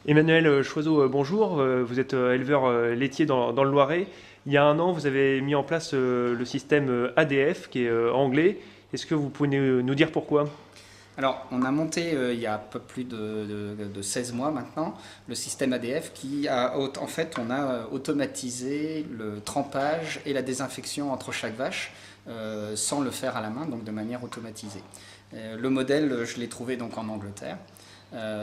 Emmanuel Choiseau, bonjour. Vous êtes éleveur laitier dans le Loiret. Il y a un an, vous avez mis en place le système ADF qui est anglais. Est-ce que vous pouvez nous dire pourquoi? Alors, on a monté il y a un peu plus de 16 mois maintenant le système ADF qui a, en fait, on a automatisé le trempage et la désinfection entre chaque vache sans le faire à la main, donc de manière automatisée. Le modèle, je l'ai trouvé donc en Angleterre.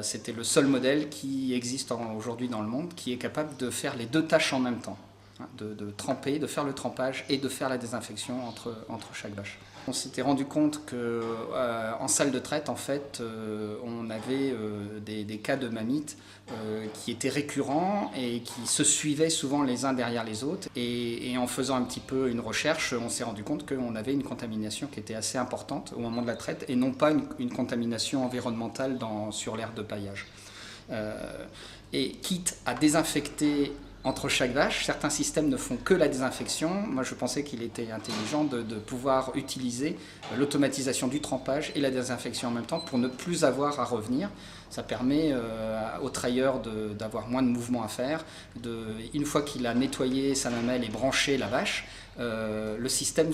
C'était le seul modèle qui existe aujourd'hui dans le monde qui est capable de faire les deux tâches en même temps, hein, de tremper, de faire le trempage et de faire la désinfection entre chaque vache. On s'était rendu compte qu'en salle de traite, en fait, on avait des cas de mammites qui étaient récurrents et qui se suivaient souvent les uns derrière les autres. Et en faisant un petit peu une recherche, on s'est rendu compte qu'on avait une contamination qui était assez importante au moment de la traite et non pas une contamination environnementale sur l'aire de paillage. Et quitte à désinfecter entre chaque vache, certains systèmes ne font que la désinfection. Moi, je pensais qu'il était intelligent de pouvoir utiliser l'automatisation du trempage et la désinfection en même temps pour ne plus avoir à revenir. Ça permet au trailer d'avoir moins de mouvements à faire. Une fois qu'il a nettoyé sa mamelle et branché la vache, le système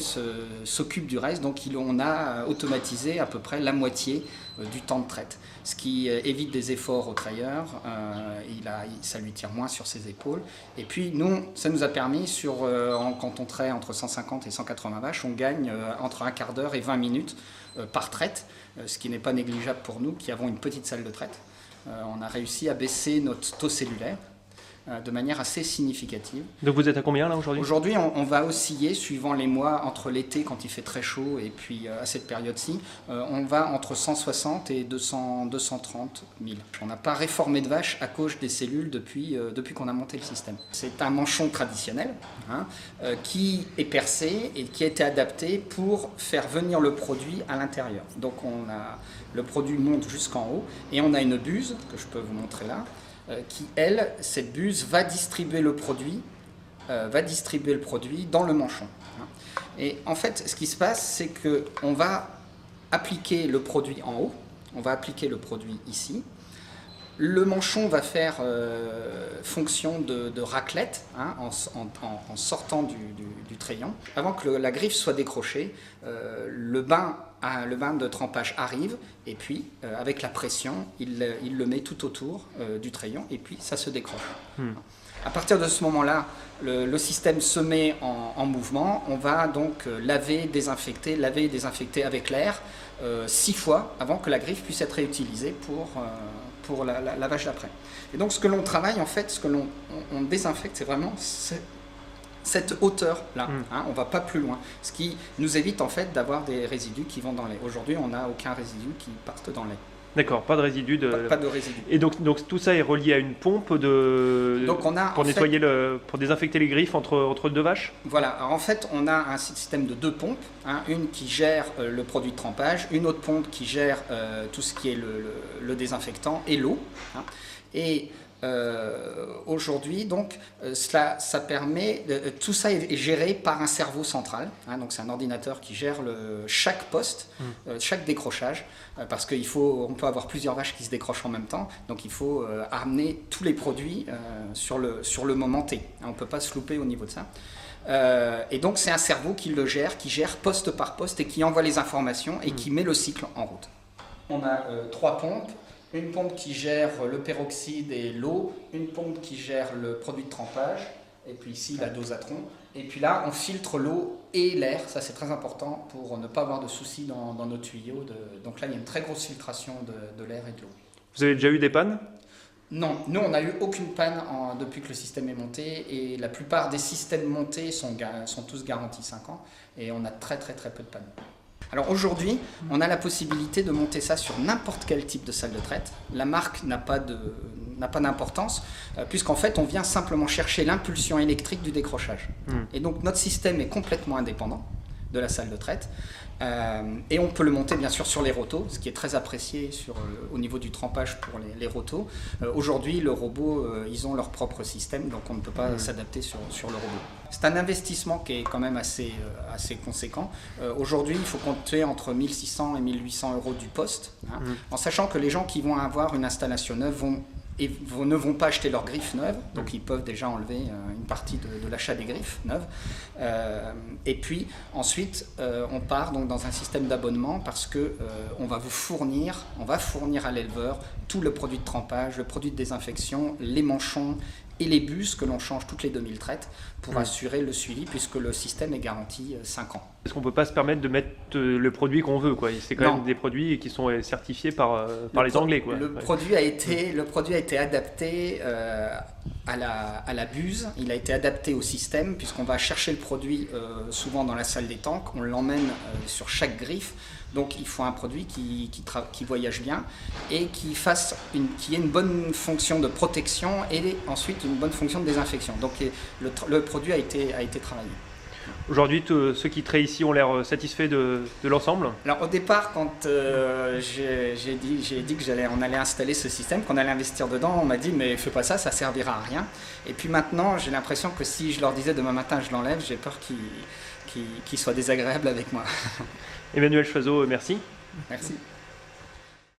s'occupe du reste, donc on a automatisé à peu près la moitié du temps de traite, ce qui évite des efforts au trailer, ça lui tire moins sur ses épaules. Et puis nous, ça nous a permis, quand on traite entre 150 et 180 vaches, on gagne entre un quart d'heure et 20 minutes par traite, ce qui n'est pas négligeable pour nous qui avons une petite salle de traite. On a réussi à baisser notre taux cellulaire de manière assez significative. Donc vous êtes à combien là aujourd'hui? Aujourd'hui, on va osciller suivant les mois entre l'été quand il fait très chaud et puis à cette période-ci, on va entre 160 et 230 000. On n'a pas réformé de vache à cause des cellules depuis qu'on a monté le système. C'est un manchon traditionnel qui est percé et qui a été adapté pour faire venir le produit à l'intérieur. Donc le produit monte jusqu'en haut et on a une buse que je peux vous montrer là, qui, elle, cette buse va distribuer le produit dans le manchon. Et en fait, ce qui se passe, c'est qu'on va appliquer le produit en haut, on va appliquer le produit ici. Le manchon va faire fonction de raclette en sortant du treillant. Avant que la griffe soit décrochée, le bain de trempage arrive et puis avec la pression, il le met tout autour du treillant et puis ça se décroche. À partir de ce moment-là, le système se met en mouvement. On va donc laver et désinfecter avec l'air 6 fois avant que la griffe puisse être réutilisée pour la vache d'après. Et donc ce que l'on travaille en fait, ce que l'on désinfecte, c'est vraiment cette hauteur-là, on ne va pas plus loin, ce qui nous évite en fait d'avoir des résidus qui vont dans le lait. Aujourd'hui, on n'a aucun résidu qui parte dans le lait. D'accord, pas de résidus. Pas de résidus. Et donc tout ça est relié à une pompe pour désinfecter les griffes entre deux vaches? Voilà, alors en fait on a un système de 2 pompes, une qui gère le produit de trempage, une autre pompe qui gère tout ce qui est le désinfectant et l'eau. Et aujourd'hui, donc, ça permet, tout ça est géré par un cerveau central, donc c'est un ordinateur qui gère chaque poste, chaque décrochage, parce qu'on peut avoir plusieurs vaches qui se décrochent en même temps, donc il faut amener tous les produits sur le moment T. On ne peut pas se louper au niveau de ça. Et donc c'est un cerveau qui gère poste par poste et qui envoie les informations et qui met le cycle en route. On a 3 pompes. Une pompe qui gère le peroxyde et l'eau, une pompe qui gère le produit de trempage, et puis ici la dosatron. Et puis là, on filtre l'eau et l'air, ça c'est très important pour ne pas avoir de soucis dans nos tuyaux. Donc là, il y a une très grosse filtration de l'air et de l'eau. Vous avez déjà eu des pannes? Non, nous on n'a eu aucune panne depuis que le système est monté, et la plupart des systèmes montés sont tous garantis 5 ans, et on a très très très peu de pannes. Alors aujourd'hui, on a la possibilité de monter ça sur n'importe quel type de salle de traite. La marque n'a pas d'importance, puisqu'en fait, on vient simplement chercher l'impulsion électrique du décrochage. Et donc, notre système est complètement indépendant de la salle de traite. Et on peut le monter bien sûr sur les rotos, ce qui est très apprécié au niveau du trempage pour les rotos. Aujourd'hui, le robot, ils ont leur propre système, donc on ne peut pas s'adapter sur le robot. C'est un investissement qui est quand même assez conséquent. Aujourd'hui, il faut compter entre 1 600 et 1 800 € du poste, en sachant que les gens qui vont avoir une installation neuve vont et ne vont pas acheter leurs griffes neuves, donc ils peuvent déjà enlever une partie de l'achat des griffes neuves. Et puis ensuite, on part donc dans un système d'abonnement parce que on va fournir à l'éleveur tout le produit de trempage, le produit de désinfection, les manchons et les bus que l'on change toutes les 2000 traites pour assurer le suivi, puisque le système est garanti 5 ans. Est-ce qu'on ne peut pas se permettre de mettre le produit qu'on veut, quoi? C'est quand même des produits qui sont certifiés par les Anglais, quoi. Le produit a été adapté à la buse, il a été adapté au système, puisqu'on va chercher le produit souvent dans la salle des tanks, on l'emmène sur chaque griffe. Donc il faut un produit qui voyage bien et qui ait une bonne fonction de protection et ensuite une bonne fonction de désinfection. Donc le produit a été travaillé. Aujourd'hui, ceux qui traitent ici ont l'air satisfaits de l'ensemble? Alors au départ, quand j'ai dit qu'on allait installer ce système, qu'on allait investir dedans, on m'a dit mais fais pas ça, ça servira à rien. Et puis maintenant, j'ai l'impression que si je leur disais demain matin je l'enlève, j'ai peur qu'ils soient désagréables avec moi. Emmanuel Choiseau, merci. Merci.